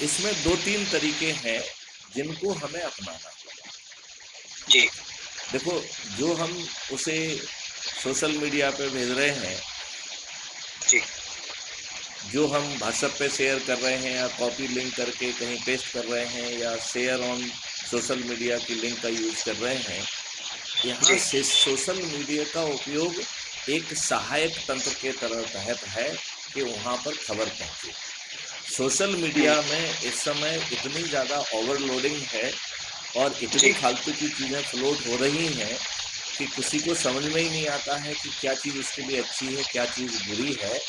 इसमें 2-3 तरीके हैं जिनको हमें अपनाना होगा। जी। देखो, जो हम उसे सोशल मीडिया पे भेज रहे हैं, जी। जो हम व्हाट्सएप पे शेयर कर रहे हैं या कॉपी लिंक करके कहीं पेस्ट कर रहे हैं या शेयर ऑन सोशल मीडिया की लिंक का यूज़ कर रहे हैं, यहाँ जी। से सोशल मीडिया का उपयोग एक सहायक तंत्र के तहत है कि वहाँ पर खबर पहुँचे। सोशल हुँ। मीडिया में इस समय इतनी ज़्यादा ओवरलोडिंग है और इतनी जी। फालतू की चीज़ें फ्लोट हो रही हैं कि किसी को समझ में ही नहीं आता है कि क्या चीज़ उसके लिए अच्छी है, क्या चीज़ बुरी है,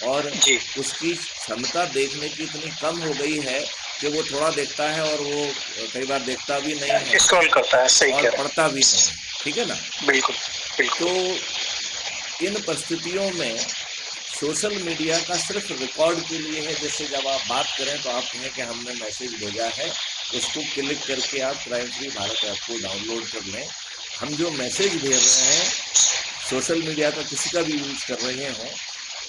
और जी। उसकी क्षमता देखने की इतनी कम हो गई है कि वो थोड़ा देखता है और वो कई बार देखता भी नहीं है स्क्रॉल करता है, सही और कह रहे पढ़ता भी नहीं हैं। है, ठीक है ना? बिल्कुल, बिल्कुल। तो इन परिस्थितियों में सोशल मीडिया का सिर्फ रिकॉर्ड के लिए है, जैसे जब आप बात करें तो आप कहें कि हमने मैसेज भेजा है, उसको क्लिक करके आप क्राइम फ्री भारत ऐप को डाउनलोड कर लें। हम जो मैसेज भेज रहे हैं, सोशल मीडिया का किसी का भी यूज़ कर रहे हों,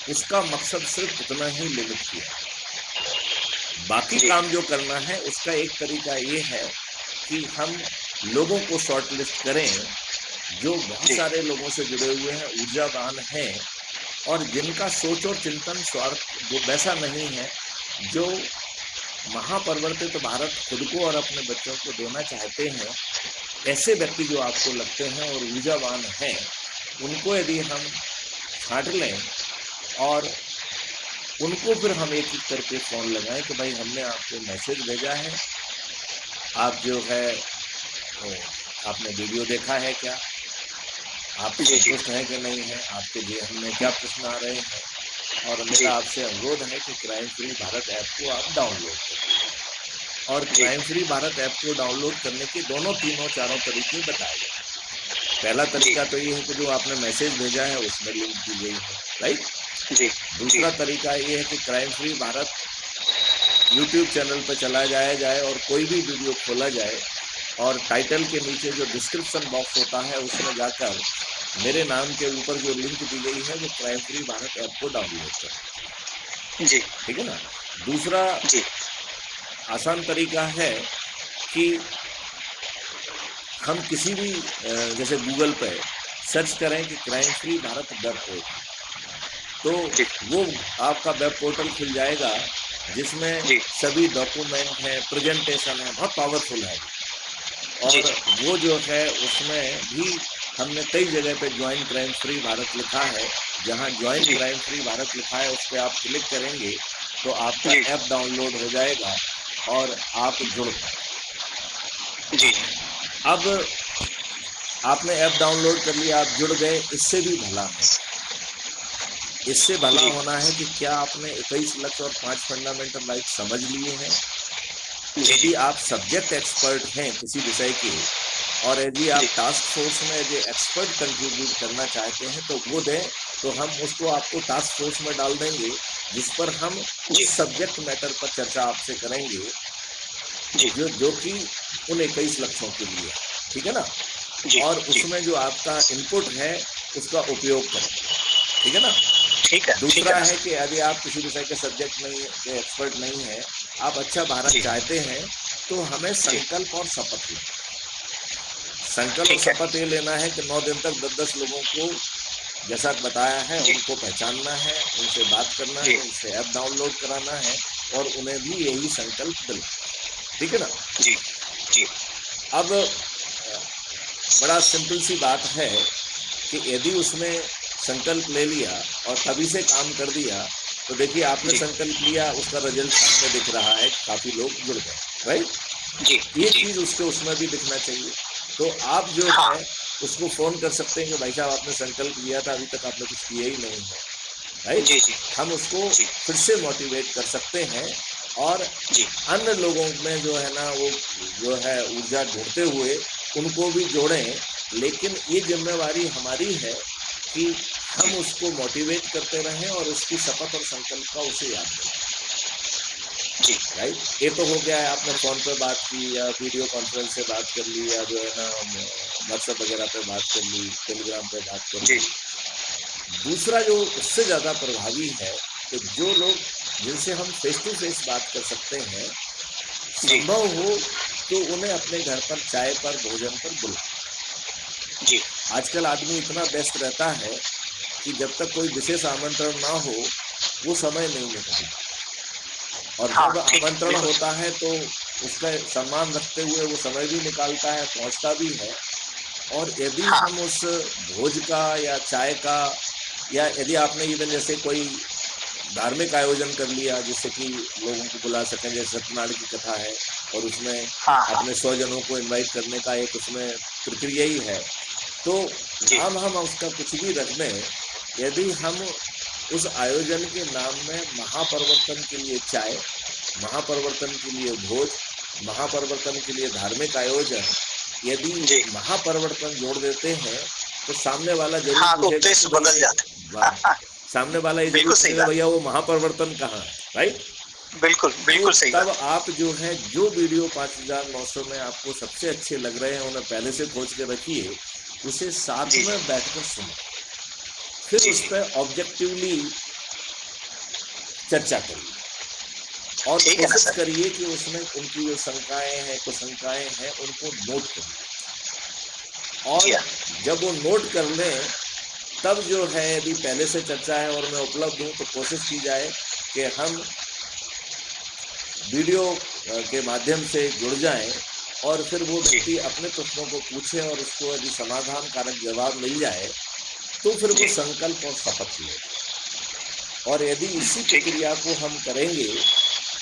उसका मकसद सिर्फ इतना ही लिमिट किया है। बाकी जी। काम जो करना है उसका एक तरीका ये है कि हम लोगों को शॉर्ट लिस्ट करें, जो बहुत जी। सारे लोगों से जुड़े हुए हैं, ऊर्जावान हैं और जिनका सोच और चिंतन स्वार्थ वो वैसा नहीं है, जो महापरिवर्तित भारत खुद को और अपने बच्चों को देना चाहते हैं। ऐसे व्यक्ति जो आपको लगते हैं और ऊर्जावान हैं, उनको यदि हम छाँट लें और उनको फिर हम एक-एक करके फ़ोन लगाएँ कि भाई हमने आपको मैसेज भेजा है, आप जो है ओ, आपने वीडियो देखा है क्या? आप जी। जी। संतुष्ट हैं कि नहीं हैं? आपके जेहन में क्या प्रश्न आ रहे हैं? और जी। मेरा आपसे अनुरोध है कि क्राइम फ्री भारत ऐप को आप डाउनलोड करें। और जी। क्राइम फ्री भारत ऐप को डाउनलोड करने के दोनों, तीनों, चारों तरीके बताए गए हैं। पहला जी। तरीका तो ये है कि जो आपने मैसेज भेजा है उसमें लिंक दी गई है, राइट? जी। जी। दूसरा तरीका ये है कि crime free Bharat YouTube channel पे चला जाए और कोई भी वीडियो खोला जाए और टाइटल के नीचे जो डिस्क्रिप्शन बॉक्स होता है उसमें जाकर मेरे नाम के ऊपर जो लिंक दी गई है वो क्राइम फ्री भारत ऐप को डाउनलोड करें, जी। ठीक है ना? दूसरा जी। आसान तरीका है कि हम किसी भी जैसे गूगल पे सर्च करें कि crime free Bharat web portal, तो जी। वो आपका वेब पोर्टल खुल जाएगा जिसमें जी। सभी डॉक्यूमेंट हैं, प्रेजेंटेशन है, बहुत पावरफुल है जी। और जी। वो जो है उसमें भी हमने कई जगह पे ज्वाइन क्राइम फ्री भारत लिखा है। जहाँ ज्वाइन जी। क्राइम फ्री भारत लिखा है उस पे आप क्लिक करेंगे तो आपका जी। ऐप डाउनलोड हो जाएगा और आप जुड़ पाएंगे। जी। अब आपने ऐप डाउनलोड कर लिया, आप जुड़ गए, इससे भी भला है। इससे भला जी। होना है कि क्या आपने 21 लक्ष्य और 5 फंडामेंटल राइट समझ लिए हैं? जी। जी। यदि आप सब्जेक्ट एक्सपर्ट हैं किसी विषय के और यदि जी। आप टास्क फोर्स में यदि एक्सपर्ट कंट्रीब्यूट करना चाहते हैं तो वो दें, तो हम उसको आपको टास्क फोर्स में डाल देंगे, जिस पर हम जी। उस सब्जेक्ट मैटर पर चर्चा आपसे करेंगे, जी। जो कि उन 21 लक्ष्यों के लिए है, ठीक है ना? जी। और जी। उसमें जो आपका इनपुट है, उसका उपयोग करेंगे, ठीक है ना? ठीक है, ठीक है दूसरा ना है सर। कि यदि आप किसी विषय के सब्जेक्ट नहीं के एक्सपर्ट नहीं हैं, आप अच्छा भारत जी। चाहते हैं, तो हमें जी। संकल्प और शपथ लेना है। संकल्प और ठीक है। शपथ ये लेना है कि 9 दिन तक 10-10 लोगों को जैसा बताया है जी। उनको पहचानना है, उनसे बात करना है, जी। उनसे ऐप डाउनलोड कराना है और उन्हें भी यही संकल्प दिलाना है, ठीक है ना? जी। जी। अब बड़ा सिंपल सी बात है कि यदि उसने संकल्प ले लिया और तभी से काम कर दिया, तो देखिए आपने जी। संकल्प लिया, उसका रिजल्ट सामने दिख रहा है, काफ़ी लोग जुड़ गए, राइट? जी। ये जी। चीज़ उसके उसमें भी दिखना चाहिए। तो आप जो हाँ। है उसको फ़ोन कर सकते हैं कि भाई साहब आपने संकल्प लिया था, अभी तक आपने कुछ किया ही नहीं है, राइट? जी। जी। हम उसको जी। फिर से मोटिवेट कर सकते हैं और जी। अन्य लोगों में जो है ना वो जो है ऊर्जा ढूँढते हुए उनको भी जोड़ें, लेकिन ये ज़िम्मेवारी हमारी है कि हम जी। उसको मोटिवेट करते रहें और उसकी शपथ और संकल्प का उसे याद दिलाएँ, जी। राइट? ये तो हो गया है, आपने फ़ोन पे बात की या वीडियो कॉन्फ्रेंस से बात कर ली या जो है ना व्हाट्सएप वगैरह पे बात कर ली, टेलीग्राम पे बात कर जी। ली। दूसरा जो उससे ज़्यादा प्रभावी है कि जो लोग जिनसे हम फेस टू फेस बात कर सकते हैं, जी संभव हो तो उन्हें अपने घर पर चाय पर, भोजन पर बुलाएं। जी आजकल आदमी इतना व्यस्त रहता है कि जब तक कोई विशेष आमंत्रण ना हो वो समय नहीं निकल पाता, और हाँ जब ठीक है आमंत्रण बिल्कुल होता है तो उसका सम्मान रखते हुए वो समय भी निकालता है, पहुंचता भी है। और यदि हाँ हम उस भोज का या चाय का, या यदि आपने इवन जैसे कोई धार्मिक आयोजन कर लिया जिससे कि लोगों को बुला सकें, जैसे सत्यनारायण की कथा है और उसमें हाँ हाँ अपने स्वजनों को इनवाइट करने का एक उसमें प्रक्रिया ही है, तो जी नाम हम उसका कुछ भी रख दें, यदि हम उस आयोजन के नाम में महापरिवर्तन के लिए चाय, महापरिवर्तन के लिए भोज, महापरिवर्तन के लिए धार्मिक आयोजन, यदि जी महापरिवर्तन जोड़ देते हैं तो सामने वाला जरूर हाँ, तो पूछेगा कि उद्देश्य भैया बदल जाता सामने वाला ये जरूर बिल्कुल सही पूछेगा, बात भैया वो महापरिवर्तन कहाँ है, राइट? बिल्कुल तो बिल्कुल सही तब बात आप जो है जो वीडियो 5,900 में आपको सबसे अच्छे लग रहे हैं उन्हें पहले से खोज के रखिए, उसे साथ जी जी में बैठकर सुनो, फिर जी उस जी पर ऑब्जेक्टिवली चर्चा करिए और ठीक है ना कोशिश सर करिए कि उसमें उनकी जो शंकाएं हैं, कुशंकाएं हैं, उनको नोट करिए। जी और हाँ जब वो नोट कर लें तब जो है, यदि पहले से चर्चा है और मैं उपलब्ध हूँ तो कोशिश की जाए कि हम वीडियो के माध्यम से जुड़ जाएं और फिर वो जी व्यक्ति अपने प्रश्नों को पूछे और उसको यदि समाधान कारक जवाब मिल जाए तो फिर वो जी संकल्प और शपथ ले। और यदि इसी ठीक है प्रक्रिया को हम करेंगे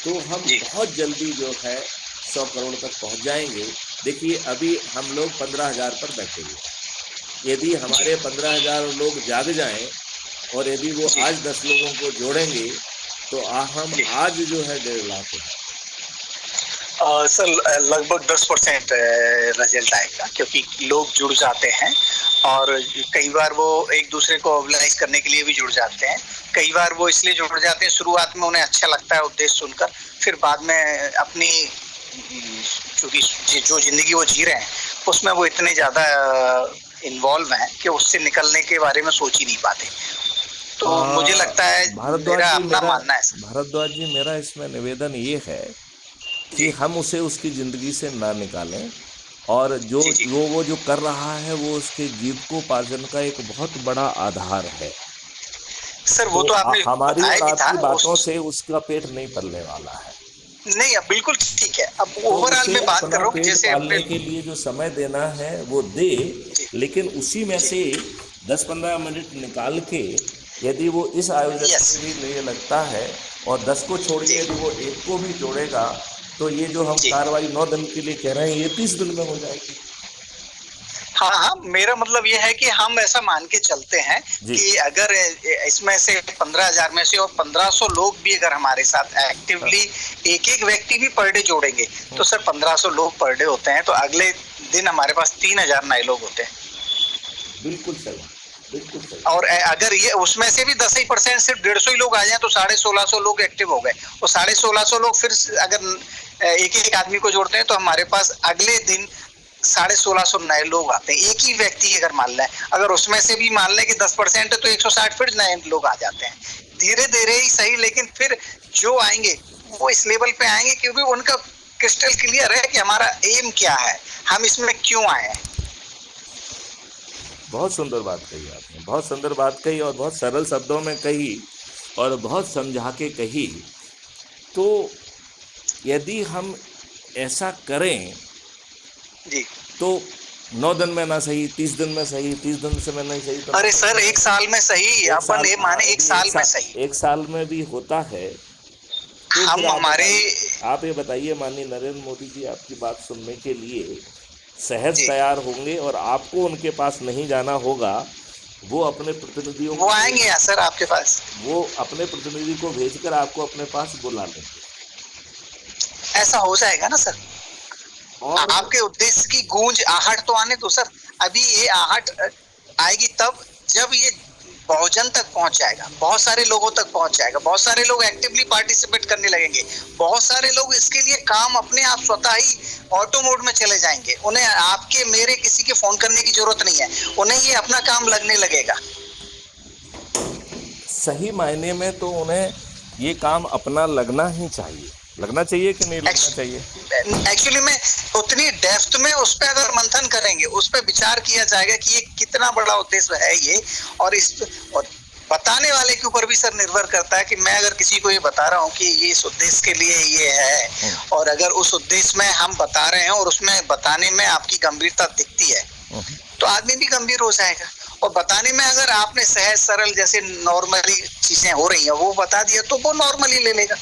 तो हम जी बहुत जल्दी जो है 100 करोड़ तक पहुंच जाएंगे। देखिए अभी हम लोग 15,000 पर बैठे हुए हैं, यदि जी हमारे 15,000 लोग जाग जाएं और यदि वो जी आज 10 लोगों को जोड़ेंगे तो हम जी आज जो है 1.5 लाख हो जाएंगे। सर लगभग 10% रिजल्ट आएगा क्योंकि लोग जुड़ जाते हैं और कई बार वो एक दूसरे को ऑर्गेनाइज करने के लिए भी जुड़ जाते हैं कई बार वो इसलिए जुड़ जाते हैं शुरुआत में उन्हें अच्छा लगता है उद्देश्य सुनकर फिर बाद में अपनी चूंकि जो जिंदगी वो जी रहे हैं उसमें वो इतने ज़्यादा इन्वॉल्व हैं कि उससे निकलने के बारे में सोच ही नहीं पाते तो मुझे लगता है मेरा अपना मानना है सर भारद्वाज जी मेरा इसमें निवेदन ये है कि जी हम उसे उसकी जिंदगी से ना निकालें, और जो जी जी वो जो कर रहा है वो उसके जीविकोपार्जन का एक बहुत बड़ा आधार है। सर वो तो तो आपने हमारी बताया और भी था आपकी बातों उस से उसका पेट नहीं पलने वाला है। नहीं अब बिल्कुल ठीक है अब तो ओवरऑल उसे में बात कर अपना रहा हूँ पेट जैसे पालने अपने के लिए जो समय देना है वो दे, जी लेकिन उसी में जी से 10-15 मिनट निकाल के यदि वो इस आयोजन यस में भी लिए लगता है और 10 को छोड़िए जी यदि वो एक को भी जोड़ेगा तो ये जो हम जी कार्रवाई 9 दिन के लिए कह रहे हैं ये 30 दिन में हो जाएगी। हाँ हाँ मेरा मतलब ये है कि हम ऐसा मान के चलते हैं जी कि अगर इसमें से 15,000 में से और 1,500 लोग भी अगर हमारे साथ हाँ, एक्टिवली एक एक व्यक्ति भी पर डे जोड़ेंगे तो सर 1,500 लोग पर डे होते हैं तो अगले दिन हमारे पास 3,000 नए लोग होते हैं बिल्कुल सही, बिल्कुल सही। और अगर ये उसमें से भी 10% सिर्फ 150 ही लोग आ जाए तो 1,650 लोग एक्टिव हो गए और 1,650 लोग फिर अगर एक एक आदमी को जोड़ते हैं तो हमारे पास अगले दिन 1,650 नए लोग आते हैं एक ही व्यक्ति अगर मान लें अगर उसमें से भी मान लें कि 10% है तो 160 फिर नए लोग आ जाते हैं धीरे धीरे ही सही लेकिन फिर जो आएंगे वो इस लेवल पे आएंगे क्योंकि उनका क्रिस्टल क्लियर है कि हमारा एम क्या है हम इसमें क्यों आए हैं बहुत सुंदर बात कही आपने, बहुत सुंदर बात कही और बहुत सरल शब्दों में कही और बहुत समझा के कही। तो यदि हम ऐसा करें जी तो 9 दिन में ना सही 30 दिन में सही, 30 दिन से में नहीं सही तो अरे 90 सर दिन में एक सही, साल में सही एक अपन साल, ये हाँ माने एक यदि साल में सही एक साल में भी होता है तो फिर हम हमारे आप ये बताइए माननीय नरेंद्र मोदी जी आपकी बात सुनने के लिए सहज जी तैयार होंगे और आपको उनके पास नहीं जाना होगा, वो अपने प्रतिनिधियों वो को आएंगे यहाँ सर आपके पास वो अपने प्रतिनिधि को भेजकर आपको अपने पास बुला लेंगे। ऐसा हो जाएगा ना सर और आपके उद्देश्य की गूंज आहट तो आने दो सर अभी ये आहट आएगी तब जब ये बहुजन तक पहुंच जाएगा बहुत सारे लोगों तक पहुंच जाएगा बहुत सारे लोग एक्टिवली पार्टिसिपेट करने लगेंगे बहुत सारे लोग इसके लिए काम अपने आप स्वतः ही ऑटो मोड में चले जाएंगे उन्हें आपके मेरे किसी के फोन करने की जरूरत नहीं है उन्हें ये अपना काम लगने लगेगा सही मायने में तो उन्हें ये काम अपना लगना ही चाहिए। लगना चाहिए कि नहीं लगना चाहिए? एक्चुअली में उतनी डेप्थ में उस पर अगर मंथन करेंगे, उस पर विचार किया जाएगा कि ये कितना बड़ा उद्देश्य है ये, और और बताने वाले के ऊपर भी सर निर्भर करता है कि मैं अगर किसी को ये बता रहा हूँ कि ये इस उद्देश्य के लिए ये है, और अगर उस उद्देश्य में हम बता रहे हैं और उसमें बताने में आपकी गंभीरता दिखती है, तो आदमी भी गंभीर हो जाएगा। और बताने में अगर आपने सहज सरल जैसे नॉर्मली चीजें हो रही हैं वो बता दिया तो वो नॉर्मली ले लेगा।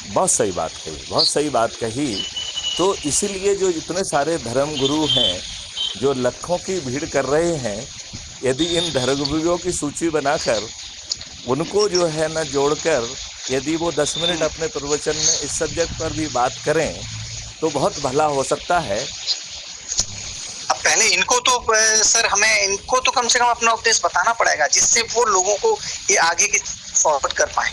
बहुत सही बात कही, बहुत सही बात कही। तो इसीलिए जो इतने सारे धर्म गुरु हैं जो लाखों की भीड़ कर रहे हैं, यदि इन धर्मगुरुओं की सूची बनाकर उनको जो है ना जोड़कर यदि वो 10 मिनट अपने प्रवचन में इस सब्जेक्ट पर भी बात करें तो बहुत भला हो सकता है। अब पहले इनको तो सर हमें इनको तो कम से कम अपना उद्देश्य बताना पड़ेगा जिससे वो लोगों को ये आगे की फॉरवर्ड कर पाए।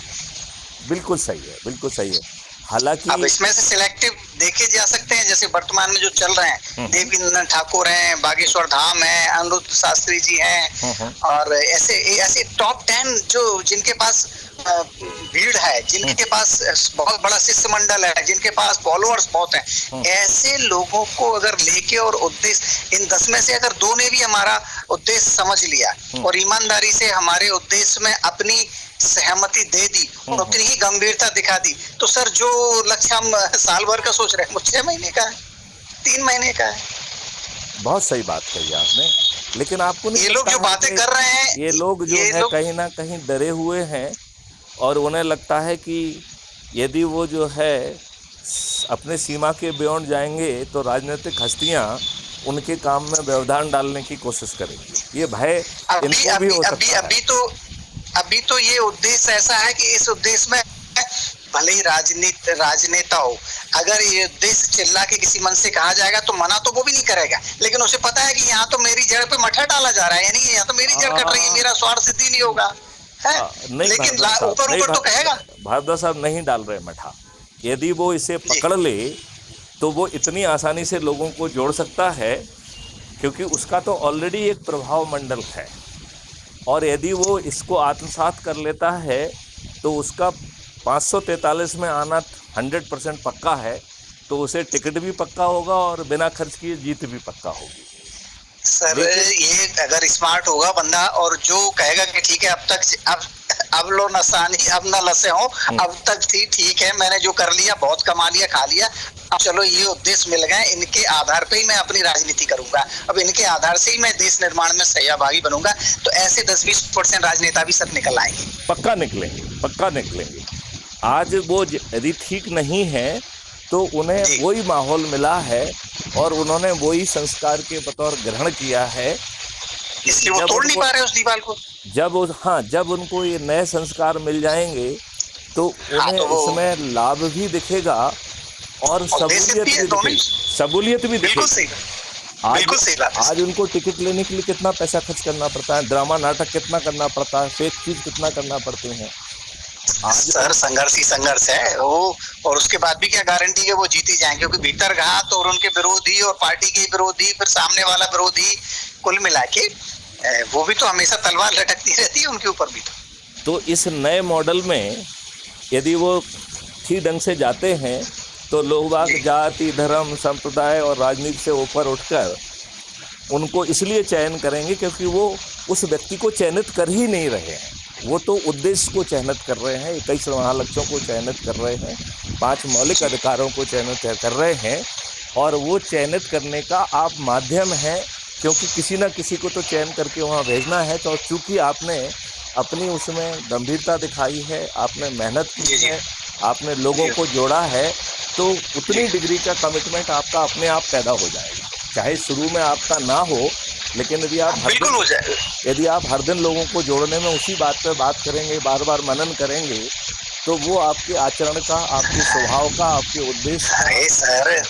बिल्कुल सही है, बिल्कुल सही है। हालांकि अब इसमें से सिलेक्टिव देखे जा सकते हैं, जैसे वर्तमान में जो चल रहे हैं, देवीनंदन ठाकुर हैं, बागेश्वर धाम है, अनिरुद्ध शास्त्री जी हैं, और ऐसे टॉप 10 जो जिनके पास भीड़ है, जिनके पास बहुत बड़ा शिष्य मंडल है, जिनके पास फॉलोअर्स बहुत हैं, ऐसे लोगों को अगर लेके और उद्देश्य इन 10 में से अगर 2 ने भी हमारा उद्देश्य समझ लिया और ईमानदारी से हमारे उद्देश्य में अपनी सहमति दे दी और उतनी ही गंभीरता दिखा दी, तो सर जो लक्ष्य हम साल भर का सोच रहे हैं वो 6 महीने का है, 3 महीने का है। बहुत सही बात कही आपने। लेकिन आपको नहीं, ये लोग जो बातें कर रहे हैं, ये लोग जो है कहीं ना कहीं डरे हुए हैं और उन्हें लगता है कि यदि वो जो है अपने सीमा के बियॉन्ड जाएंगे तो राजनीतिक हस्तियां उनके काम में व्यवधान डालने की कोशिश करेंगी। ये भय इनको भी हो सकता है। अभी तो ये उद्देश्य ऐसा है कि इस उद्देश्य में भले ही राजनेता हो, अगर ये उद्देश्य चिल्ला के किसी मन से कहा जाएगा तो मना तो वो भी नहीं करेगा, लेकिन उसे पता है कि यहाँ तो मेरी जड़ पे मठा डाला जा रहा है, यानी यहाँ तो मेरी जड़ कट रही है, मेरा स्वार्थ सिद्धि नहीं होगा है? लेकिन ऊपर तो कहेगा भारद्वाज साहब नहीं डाल रहे मठा। यदि वो इसे पकड़ ले तो वो इतनी आसानी से लोगों को जोड़ सकता है, क्योंकि उसका तो ऑलरेडी एक प्रभाव मंडल है, और यदि वो इसको आत्मसात कर लेता है तो उसका 543 में आना 100% पक्का है, तो उसे टिकट भी पक्का होगा और बिना खर्च किए जीत भी पक्का होगी। सर ये अगर स्मार्ट होगा बंदा और जो कहेगा कि ठीक है अब लो नसानी अब न लसे हो, अब तक थी ठीक है, मैंने जो कर लिया बहुत कमा लिया खा लिया, अब चलो ये उद्देश्य मिल गए, इनके आधार पे ही मैं अपनी राजनीति करूंगा, अब इनके आधार से ही मैं देश निर्माण में सहभागी बनूंगा, तो ऐसे 10-20% राजनेता भी सब निकल आएंगे। पक्का निकलेंगे। आज वो यदि ठीक नहीं है तो उन्हें वही माहौल मिला है और उन्होंने वही संस्कार के बतौर ग्रहण किया है, इसलिए वो तोड़ नहीं पा रहे उस दीवार को। जब उनको ये नए संस्कार मिल जाएंगे तो उन्हें इसमें लाभ भी दिखेगा और सबूलियत भी दिखेगी। आज उनको टिकट लेने के लिए कितना पैसा खर्च करना पड़ता है, ड्रामा नाटक कितना करना पड़ता है, फेक चीज कितना करना पड़ते हैं। आज सर संघर्ष है वो, और उसके बाद भी क्या गारंटी है वो जीती जाएंगे, क्योंकि भीतर घात और उनके विरोधी और पार्टी के विरोधी फिर सामने वाला विरोधी, कुल मिला के वो भी तो हमेशा तलवार लटकती रहती है उनके ऊपर भी। तो इस नए मॉडल में यदि वो ठीक ढंग से जाते हैं तो लोग बाग जाति धर्म संप्रदाय और राजनीति से ऊपर उठकर उनको इसलिए चयन करेंगे क्योंकि वो उस व्यक्ति को चयनित कर ही नहीं रहे हैं, वो तो उद्देश्य को चयनित कर रहे हैं, 21 महालक्ष्यों को चयनित कर रहे हैं, 5 मौलिक अधिकारों को चयनित कर रहे हैं, और वो चयनित करने का आप माध्यम हैं, क्योंकि किसी न किसी को तो चयन करके वहाँ भेजना है। तो चूँकि आपने अपनी उसमें गंभीरता दिखाई है, आपने मेहनत की है, आपने लोगों को जोड़ा है, तो उतनी डिग्री का कमिटमेंट आपका अपने आप पैदा हो जाएगा। चाहे शुरू में आपका ना हो, लेकिन यदि आप हर दिन लोगों को जोड़ने में उसी बात पर बात करेंगे, बार बार मनन करेंगे, तो वो आपके आचरण का, आपके स्वभाव का, आपके उद्देश्य। अरे सर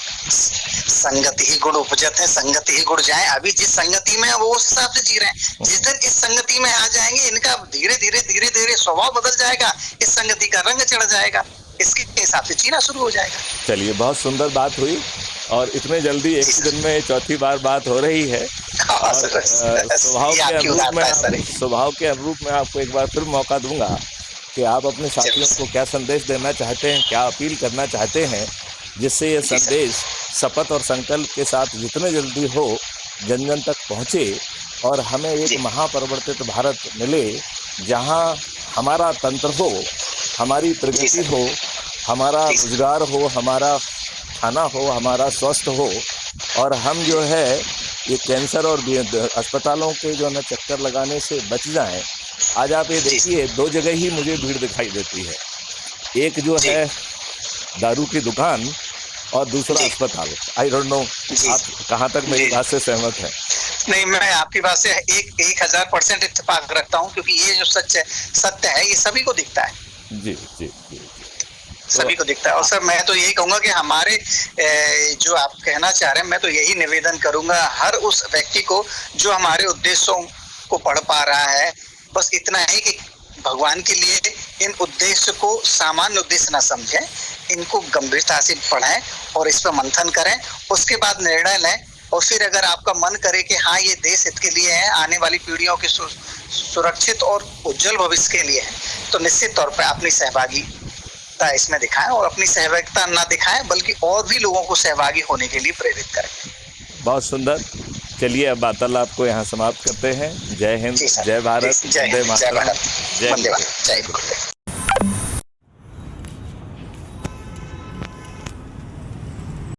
संगति ही गुण उपजत है, संगति ही गुण जाए। अभी जिस संगति में वो उस हिसाब से जी रहे हैं, जिस दिन इस संगति में आ जाएंगे इनका धीरे धीरे स्वभाव बदल जाएगा, इस संगति का रंग चढ़ जाएगा, इसके हिसाब से जीना शुरू हो जाएगा। चलिए, बहुत सुंदर बात हुई और इतने जल्दी एक ही दिन में चौथी बार बात हो रही है। और स्वभाव के अनुरूप मैं आपको एक बार फिर मौका दूंगा कि आप अपने साथियों को क्या संदेश देना चाहते हैं, क्या अपील करना चाहते हैं, जिससे ये संदेश शपथ और संकल्प के साथ जितने जल्दी हो जन जन तक पहुँचे और हमें एक महापरिवर्तित भारत मिले, जहाँ हमारा तंत्र हो, हमारी प्रगति हो, हमारा रोजगार हो, हमारा खाना हो, हमारा स्वस्थ हो, और हम जो है ये कैंसर और अस्पतालों के जो है चक्कर लगाने से बच जाएं। आज आप ये देखिए, दो जगह ही मुझे भीड़ दिखाई देती है, एक जो है दारू की दुकान और दूसरा अस्पताल। आई डोंट नो आप कहाँ तक मेरी बात से सहमत हैं? नहीं, मैं आपकी बात से 1000% इत्तेफाक रखता हूँ, क्योंकि ये जो सत्य है ये सभी को दिखता है। जी जी जी, सभी को दिखता है। और सर मैं तो यही कहूंगा कि हमारे जो आप कहना चाह रहे हैं, मैं तो यही निवेदन करूंगा हर उस व्यक्ति को जो हमारे उद्देश्यों को पढ़ पा रहा है, बस इतना ही कि भगवान के लिए इन उद्देश्य को सामान्य उद्देश्य न समझें, इनको गंभीरता से पढ़ें और इस पर मंथन करें, उसके बाद निर्णय लें। और फिर अगर आपका मन करे कि हाँ ये देश हित के लिए है, आने वाली पीढ़ियों के सुरक्षित और उज्जवल भविष्य के लिए है, तो निश्चित तौर पर अपनी सहभागिता इसमें दिखाएं, और अपनी सहभागिता न दिखाएं बल्कि और भी लोगों को सहभागी होने के लिए प्रेरित करें। बहुत सुंदर। चलिए अब वार्तालाप को यहाँ समाप्त करते हैं। जय हिंद, जय भारत, वंदे मातरम, जय।